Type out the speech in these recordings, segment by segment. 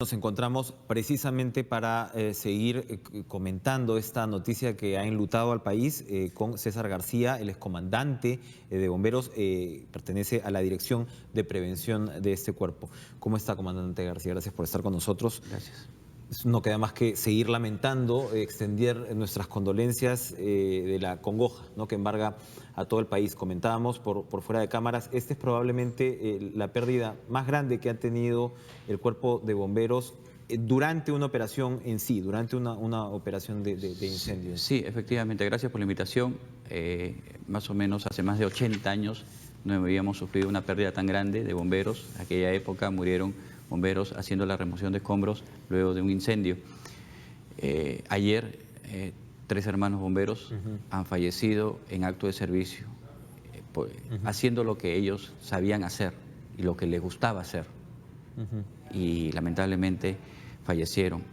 Nos encontramos precisamente para seguir comentando esta noticia que ha enlutado al país con César García, el excomandante de bomberos, pertenece a la Dirección de Prevención de este cuerpo. ¿Cómo está, comandante García? Gracias por estar con nosotros. Gracias. No queda más que seguir lamentando, extender nuestras condolencias de la congoja, ¿no?, que embarga a todo el país. Comentábamos por fuera de cámaras, esta es probablemente la pérdida más grande que ha tenido el cuerpo de bomberos durante una operación en sí, durante una operación de incendios. Sí, efectivamente, gracias por la invitación. Más o menos hace más de 80 años no habíamos sufrido una pérdida tan grande de bomberos. En aquella época murieron bomberos haciendo la remoción de escombros luego de un incendio. Ayer 3 hermanos bomberos han fallecido en acto de servicio, haciendo lo que ellos sabían hacer y lo que les gustaba hacer. Y lamentablemente fallecieron.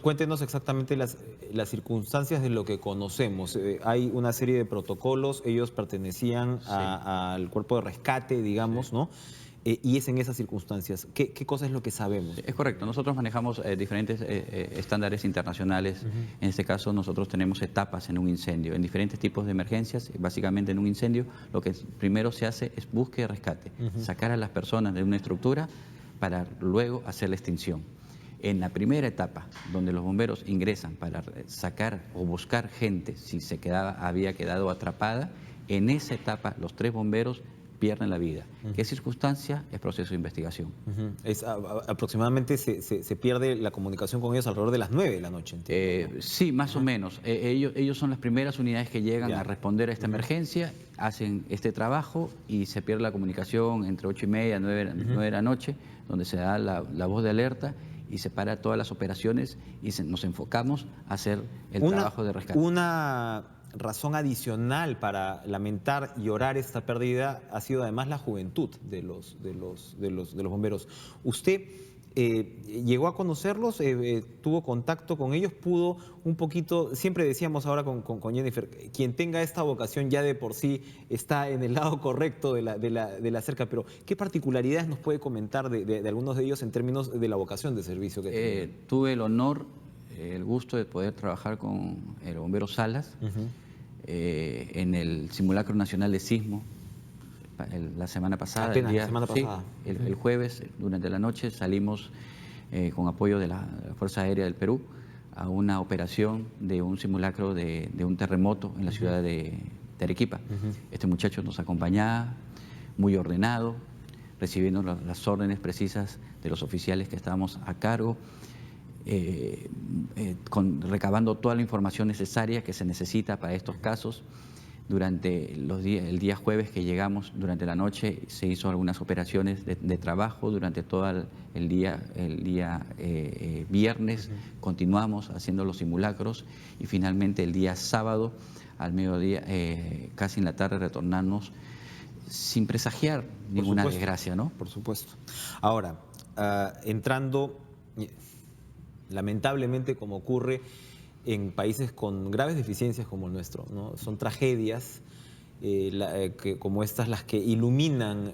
Cuéntenos exactamente las circunstancias de lo que conocemos. Hay una serie de protocolos, ellos pertenecían al cuerpo de rescate, digamos, ¿no? Y es en esas circunstancias. ¿Qué cosa es lo que sabemos? Es correcto, nosotros manejamos diferentes estándares internacionales. En este caso nosotros tenemos etapas en un incendio, en diferentes tipos de emergencias. Básicamente en un incendio lo que primero se hace es búsqueda y rescate, sacar a las personas de una estructura para luego hacer la extinción. En la primera etapa, donde los bomberos ingresan para sacar o buscar gente si había quedado atrapada, en esa etapa los 3 bomberos pierden la vida. ¿Qué circunstancia? Es proceso de investigación. Aproximadamente se pierde la comunicación con ellos alrededor de las 9 de la noche, entiendo, ¿no? Sí, más o menos. Ellos son las primeras unidades que llegan a responder a esta emergencia, hacen este trabajo y se pierde la comunicación entre 8:30 y 9 de la noche, donde se da la voz de alerta y se para todas las operaciones y nos enfocamos a hacer el trabajo de rescate. Una razón adicional para lamentar y llorar esta pérdida ha sido además la juventud de los bomberos. ¿Usted llegó a conocerlos, tuvo contacto con ellos, pudo un poquito, siempre decíamos ahora con Jennifer, quien tenga esta vocación ya de por sí está en el lado correcto de la cerca, pero ¿qué particularidades nos puede comentar de algunos de ellos en términos de la vocación de servicio que tienen? Tuve el honor, el gusto de poder trabajar con el bombero Salas en el Simulacro Nacional de Sismo la semana pasada. La semana pasada. El jueves, durante la noche, salimos con apoyo de la Fuerza Aérea del Perú a una operación de un simulacro de un terremoto en la ciudad de Arequipa. Este muchacho nos acompañaba, muy ordenado, recibiendo las órdenes precisas de los oficiales que estábamos a cargo, recabando toda la información necesaria que se necesita para estos casos. Durante el día jueves que llegamos, durante la noche, se hizo algunas operaciones de trabajo. Durante todo el día viernes continuamos haciendo los simulacros y finalmente el día sábado, al mediodía, casi en la tarde, retornarnos sin presagiar ninguna desgracia, ¿no? Por supuesto. Ahora, entrando, lamentablemente, como ocurre en países con graves deficiencias como el nuestro, ¿no? Son tragedias como estas las que iluminan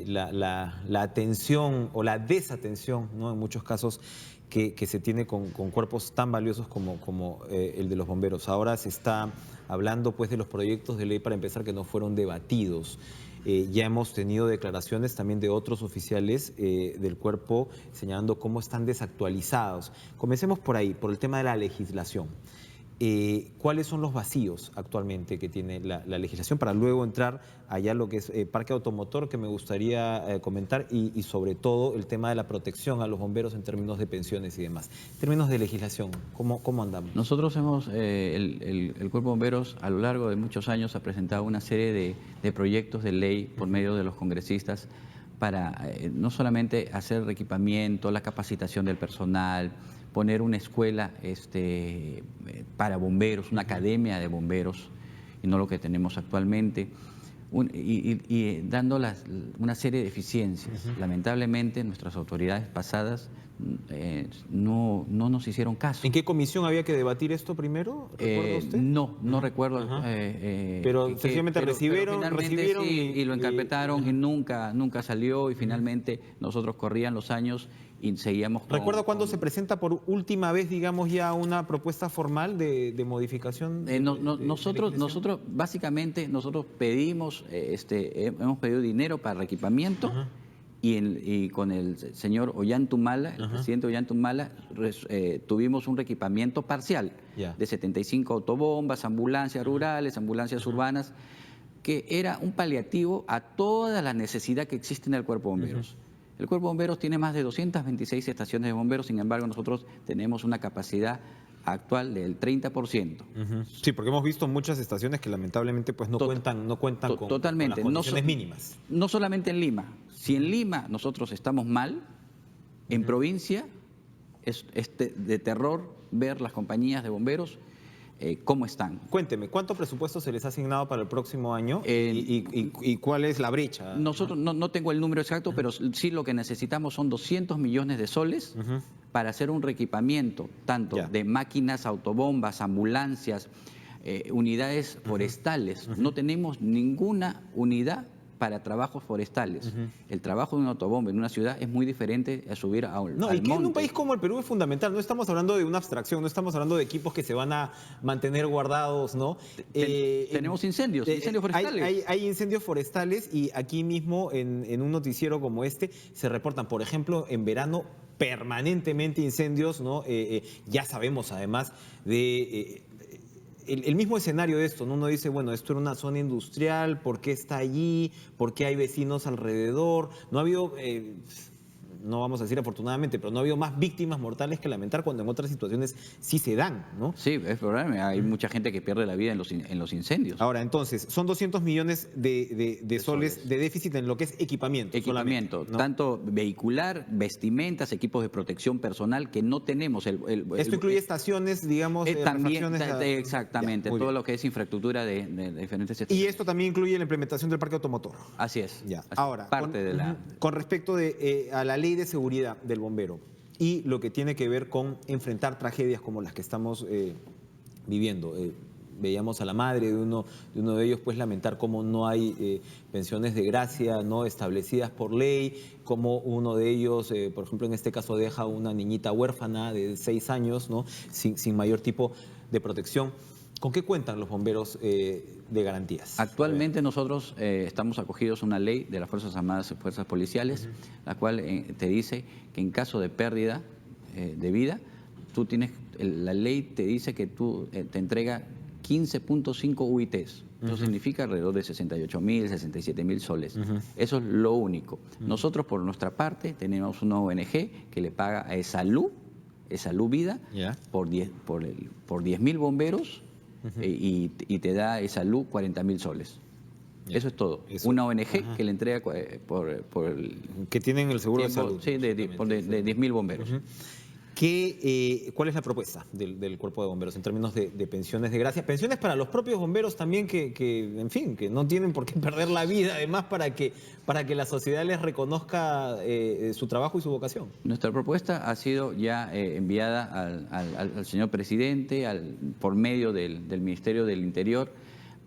la atención o la desatención, ¿no?, en muchos casos que se tiene con cuerpos tan valiosos como el de los bomberos. Ahora se está hablando, pues, de los proyectos de ley, para empezar, que no fueron debatidos. Ya hemos tenido declaraciones también de otros oficiales del cuerpo señalando cómo están desactualizados. Comencemos por ahí, por el tema de la legislación. ¿Cuáles son los vacíos actualmente que tiene la legislación, para luego entrar allá lo que es parque automotor, que me gustaría comentar, y sobre todo el tema de la protección a los bomberos en términos de pensiones y demás? En términos de legislación, ¿cómo andamos? Nosotros el Cuerpo de Bomberos a lo largo de muchos años ha presentado una serie de proyectos de ley por medio de los congresistas para no solamente hacer el equipamiento, la capacitación del personal, poner una escuela para bomberos, una academia de bomberos, y no lo que tenemos actualmente, y dando una serie de eficiencias. Lamentablemente nuestras autoridades pasadas no nos hicieron caso. ¿En qué comisión había que debatir esto primero? ¿Recuerda usted? No recuerdo. Pero sencillamente recibieron sí, y lo encarpetaron y nunca salió, y finalmente nosotros corrían los años y seguíamos con... ¿Recuerda cuándo se presenta por última vez, digamos, ya una propuesta formal de modificación? Nosotros básicamente pedimos, hemos pedido dinero para reequipamiento. Ajá. Y con el señor Ollantumala, el presidente Ollantumala, tuvimos un reequipamiento parcial de 75 autobombas, ambulancias rurales, ambulancias urbanas, que era un paliativo a toda la necesidad que existe en el Cuerpo de Bomberos. El Cuerpo de Bomberos tiene más de 226 estaciones de bomberos, sin embargo nosotros tenemos una capacidad actual del 30%. Sí, porque hemos visto muchas estaciones que lamentablemente pues no cuentan con totalmente. las condiciones mínimas. No solamente en Lima. Si en Lima nosotros estamos mal, en provincia es de terror ver las compañías de bomberos cómo están. Cuénteme, ¿cuánto presupuesto se les ha asignado para el próximo año y cuál es la brecha? Nosotros no tengo el número exacto, pero sí lo que necesitamos son 200 millones de soles para hacer un reequipamiento tanto de máquinas, autobombas, ambulancias, unidades forestales. No tenemos ninguna unidad para trabajos forestales. El trabajo de un autobomba en una ciudad es muy diferente a subir al monte. Y que en un país como el Perú es fundamental. No estamos hablando de una abstracción, no estamos hablando de equipos que se van a mantener guardados, ¿no? Tenemos incendios forestales. Hay incendios forestales y aquí mismo en un noticiero como este se reportan, por ejemplo, en verano permanentemente incendios, ¿no? Ya sabemos además de... el mismo escenario de esto, ¿no? Uno dice, bueno, esto era una zona industrial, ¿por qué está allí? ¿Por qué hay vecinos alrededor? No ha habido, no vamos a decir afortunadamente, pero no ha habido más víctimas mortales que lamentar cuando en otras situaciones sí se dan, ¿no? Sí, es probable. Hay mucha gente que pierde la vida en los incendios. Ahora, entonces, son 200 millones de soles de déficit en lo que es equipamiento. Equipamiento, ¿no? Tanto vehicular, vestimentas, equipos de protección personal que no tenemos. Esto incluye estaciones, digamos, también, exactamente, todo lo que es infraestructura de diferentes sectores. Y esto también incluye la implementación del parque automotor. Así es. Ahora, parte con respecto a la ley de seguridad del bombero y lo que tiene que ver con enfrentar tragedias como las que estamos viviendo. Veíamos a la madre de uno de ellos pues lamentar cómo no hay pensiones de gracia no establecidas por ley, cómo uno de ellos, por ejemplo en este caso deja una niñita huérfana de 6 años, ¿no? sin mayor tipo de protección. ¿Con qué cuentan los bomberos de garantías? Actualmente nosotros estamos acogidos a una ley de las Fuerzas Armadas y Fuerzas Policiales, la cual te dice que en caso de pérdida de vida, la ley te dice que te entrega 15.5 UITs. Eso significa alrededor de 68.000, 67.000 soles. Eso es lo único. Nosotros, por nuestra parte, tenemos una ONG que le paga a Esalú Vida, por 10.000 bomberos, y te da Esalú 40.000 soles. Eso es todo. Una ONG que le entrega por el... Que tienen el seguro de salud. Sí, de 10.000 bomberos. ¿Cuál es la propuesta del Cuerpo de Bomberos en términos de pensiones de gracia? Pensiones para los propios bomberos también en fin, que no tienen por qué perder la vida, además para que la sociedad les reconozca su trabajo y su vocación. Nuestra propuesta ha sido ya enviada al señor presidente por medio del Ministerio del Interior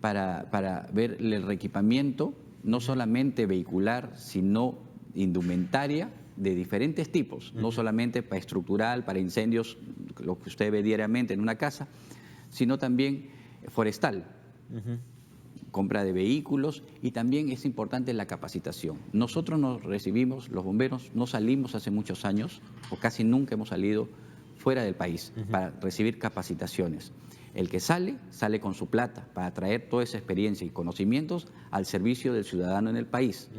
para ver el reequipamiento, no solamente vehicular, sino indumentaria, de diferentes tipos, no solamente para estructural, para incendios, lo que usted ve diariamente en una casa, sino también forestal, compra de vehículos, y también es importante la capacitación. Nosotros nos recibimos, los bomberos, no salimos hace muchos años, o casi nunca hemos salido fuera del país para recibir capacitaciones. El que sale con su plata para traer toda esa experiencia y conocimientos al servicio del ciudadano en el país.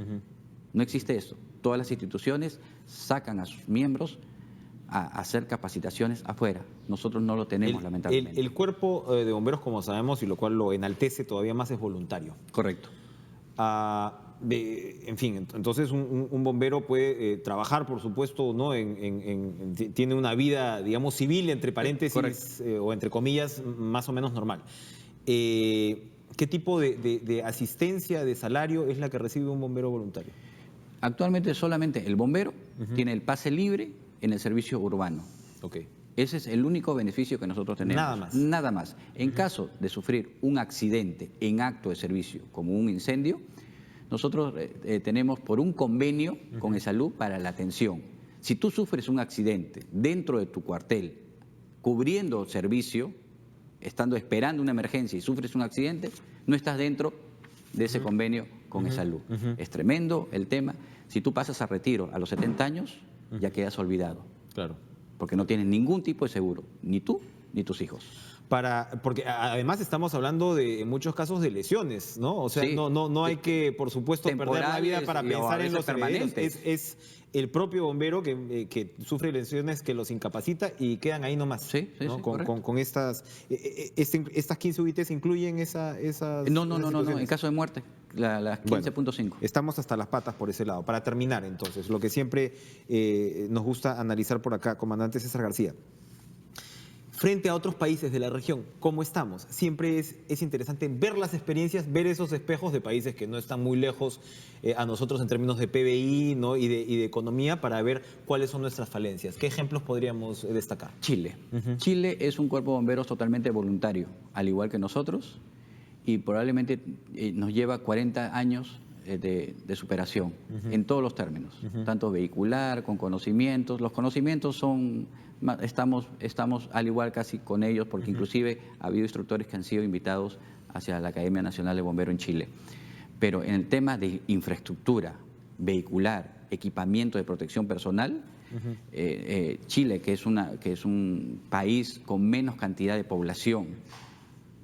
No existe eso. Todas las instituciones sacan a sus miembros a hacer capacitaciones afuera. Nosotros no lo tenemos, lamentablemente. El cuerpo de bomberos, como sabemos, y lo cual lo enaltece todavía más, es voluntario. Correcto. En fin, entonces un bombero puede trabajar, por supuesto, ¿no? Tiene una vida, digamos, civil, entre paréntesis, o entre comillas, más o menos normal. ¿Qué tipo de asistencia, de salario es la que recibe un bombero voluntario? Actualmente solamente el bombero tiene el pase libre en el servicio urbano. Ese es el único beneficio que nosotros tenemos. Nada más. Nada más. En caso de sufrir un accidente en acto de servicio, como un incendio, nosotros tenemos por un convenio con Esalú para la atención. Si tú sufres un accidente dentro de tu cuartel, cubriendo servicio, estando esperando una emergencia y sufres un accidente, no estás dentro de ese convenio con Salud. Es tremendo el tema. Si tú pasas a retiro a los 70 años, ya quedas olvidado. Claro. Porque no tienes ningún tipo de seguro, ni tú ni tus hijos. Porque además estamos hablando de en muchos casos de lesiones, ¿no? O sea, Sí. no hay que, por supuesto, perder la vida para Temporales y a pensar en veces los herederos. permanentes. Es el propio bombero que sufre lesiones que los incapacita y quedan ahí nomás. Sí, ¿no? sí, Con estas 15 UITs incluyen esas No, situaciones? en caso de muerte, las 15.5. Estamos hasta las patas por ese lado. Para terminar, entonces, lo que siempre nos gusta analizar por acá, comandante César García. Frente a otros países de la región, ¿cómo estamos? Siempre es interesante ver las experiencias, ver esos espejos de países que no están muy lejos a nosotros en términos de PBI, ¿no? y de economía para ver cuáles son nuestras falencias. ¿Qué ejemplos podríamos destacar? Chile. Chile es un cuerpo de bomberos totalmente voluntario, al igual que nosotros, y probablemente nos lleva 40 años de superación en todos los términos, tanto vehicular, con conocimientos. Los conocimientos estamos al igual casi con ellos, porque inclusive ha habido instructores que han sido invitados hacia la Academia Nacional de Bomberos en Chile. Pero en el tema de infraestructura vehicular, equipamiento de protección personal, Chile, que es un país con menos cantidad de población,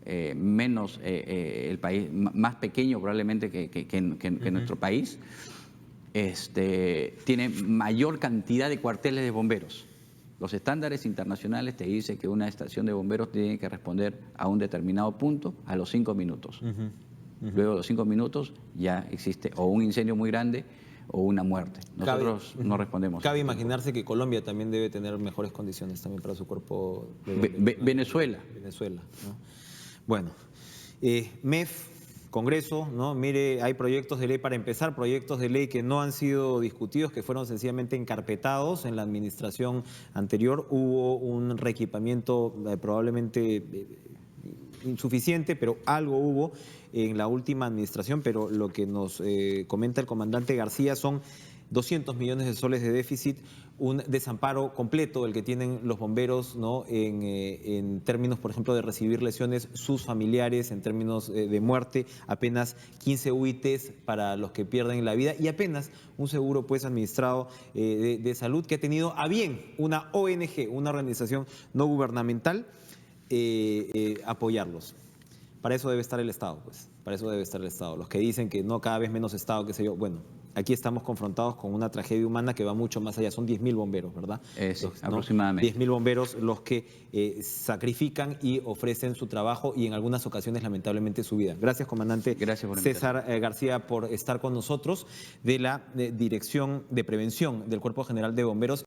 el país más pequeño probablemente que nuestro país, tiene mayor cantidad de cuarteles de bomberos. Los estándares internacionales te dicen que una estación de bomberos tiene que responder a un determinado punto a los 5 minutos. Luego de los 5 minutos ya existe o un incendio muy grande o una muerte. Nosotros no respondemos. Cabe imaginarse que Colombia también debe tener mejores condiciones también para su cuerpo de bomberos, ¿no? Venezuela, ¿no? Bueno, MEF, Congreso, ¿no? Mire, hay proyectos de ley para empezar, proyectos de ley que no han sido discutidos, que fueron sencillamente encarpetados en la administración anterior. Hubo un reequipamiento probablemente insuficiente, pero algo hubo en la última administración, pero lo que nos comenta el comandante García son 200 millones de soles de déficit, un desamparo completo el que tienen los bomberos, ¿no? En términos, por ejemplo, de recibir lesiones, sus familiares, en términos de muerte, apenas 15 UITs para los que pierden la vida y apenas un seguro pues administrado de salud que ha tenido a bien una ONG, una organización no gubernamental, apoyarlos. Para eso debe estar el Estado, pues. Para eso debe estar el Estado. Los que dicen que no, cada vez menos Estado, qué sé yo. Bueno, aquí estamos confrontados con una tragedia humana que va mucho más allá. Son 10.000 bomberos, ¿verdad? Sí, aproximadamente. 10.000 bomberos los que sacrifican y ofrecen su trabajo y en algunas ocasiones, lamentablemente, su vida. Gracias, comandante. Gracias por César García, por estar con nosotros de la Dirección de Prevención del Cuerpo General de Bomberos.